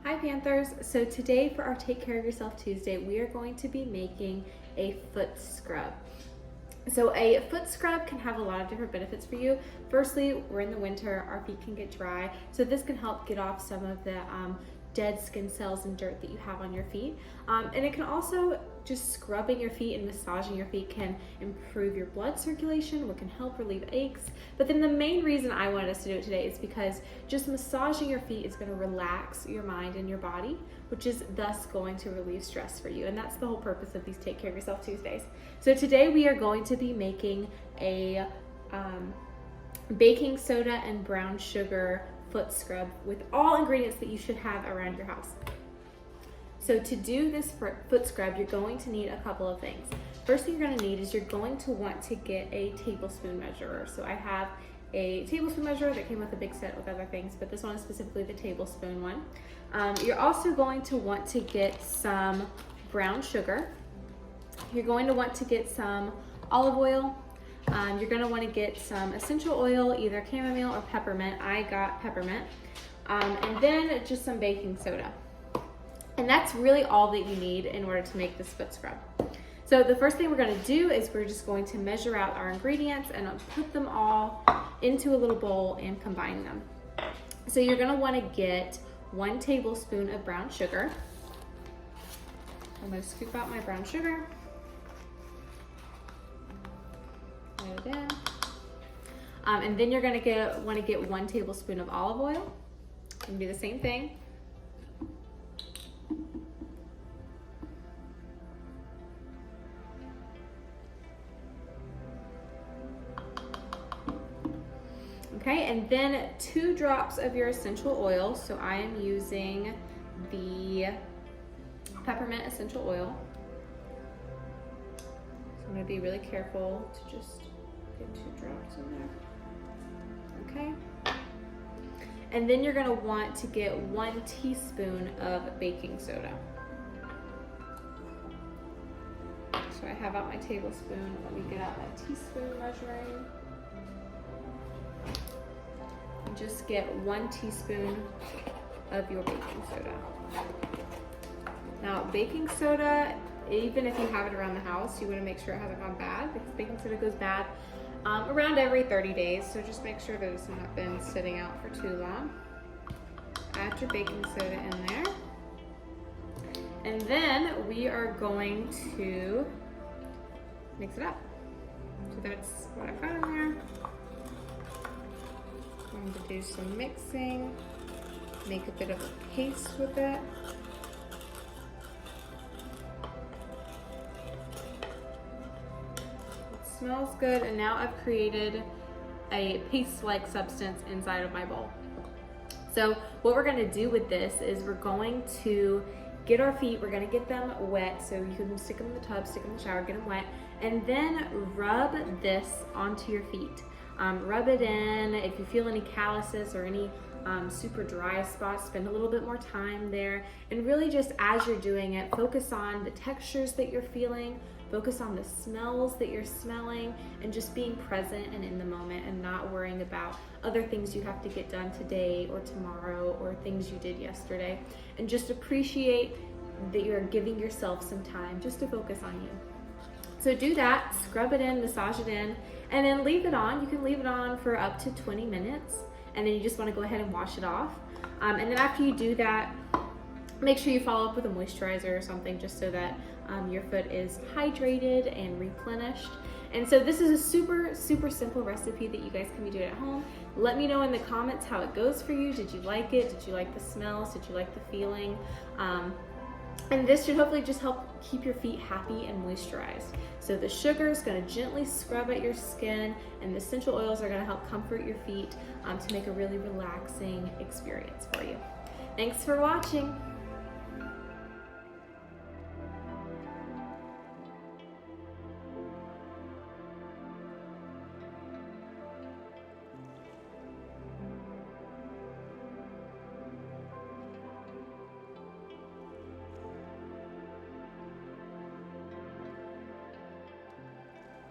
Hi Panthers! So today for our Take Care of Yourself Tuesday, we are going to be making a foot scrub. So a foot scrub can have a lot of different benefits for you. Firstly, we're in the winter, our feet can get dry, so this can help get off some of the dead skin cells and dirt that you have on your feet. And it can also, just scrubbing your feet and massaging your feet can improve your blood circulation, which can help relieve aches. But then the main reason I wanted us to do it today is because just massaging your feet is going to relax your mind and your body, which is thus going to relieve stress for you. And that's the whole purpose of these Take Care of Yourself Tuesdays. So today we are going to be making a baking soda and brown sugar foot scrub with all ingredients that you should have around your house. So to do this foot scrub, you're going to need a couple of things. First thing you're going to need is you're going to want to get a tablespoon measurer. So I have a tablespoon measurer that came with a big set with other things, but this one is specifically the tablespoon one. You're also going to want to get some brown sugar. You're going to want to get some olive oil. You're going to want to get some essential oil, either chamomile or peppermint. I got peppermint. And then just some baking soda. And that's really all that you need in order to make this foot scrub. So the first thing we're going to do is we're just going to measure out our ingredients and put them all into a little bowl and combine them. So you're going to want to get 1 tablespoon of brown sugar. I'm going to scoop out my brown sugar. Add it in. And then you're going to want to get 1 tablespoon of olive oil. And do the same thing. Okay, and then 2 drops of your essential oil. So I am using the peppermint essential oil. So I'm going to be really careful to just get 2 drops in there. Okay. And then you're going to want to get 1 teaspoon of baking soda. So I have out my tablespoon. Let me get out my teaspoon measuring. And just get 1 teaspoon of your baking soda. Now, baking soda, even if you have it around the house, you want to make sure it hasn't gone bad, because baking soda goes bad around every 30 days. So just make sure that it's not been sitting out for too long. Add your baking soda in there. And then we are going to mix it up. So that's what I've got in there. I'm going to do some mixing, make a bit of a paste with it. It smells good, and now I've created a paste-like substance inside of my bowl. So what we're going to do with this is we're going to get our feet, we're going to get them wet, so you can stick them in the tub, stick them in the shower, get them wet, and then rub this onto your feet. Rub it in. If you feel any calluses or any super dry spots, spend a little bit more time there. And really just as you're doing it, focus on the textures that you're feeling, focus on the smells that you're smelling, and just being present and in the moment and not worrying about other things you have to get done today or tomorrow or things you did yesterday. And just appreciate that you're giving yourself some time just to focus on you. So do that, scrub it in, massage it in, and then leave it on. You can leave it on for up to 20 minutes, and then you just want to go ahead and wash it off. And then after you do that, make sure you follow up with a moisturizer or something just so that your foot is hydrated and replenished. And so this is a super, super simple recipe that you guys can be doing at home. Let me know in the comments how it goes for you. Did you like it? Did you like the smells? Did you like the feeling? And this should hopefully just help keep your feet happy and moisturized. So the sugar is going to gently scrub at your skin, and the essential oils are going to help comfort your feet to make a really relaxing experience for you. Thanks for watching.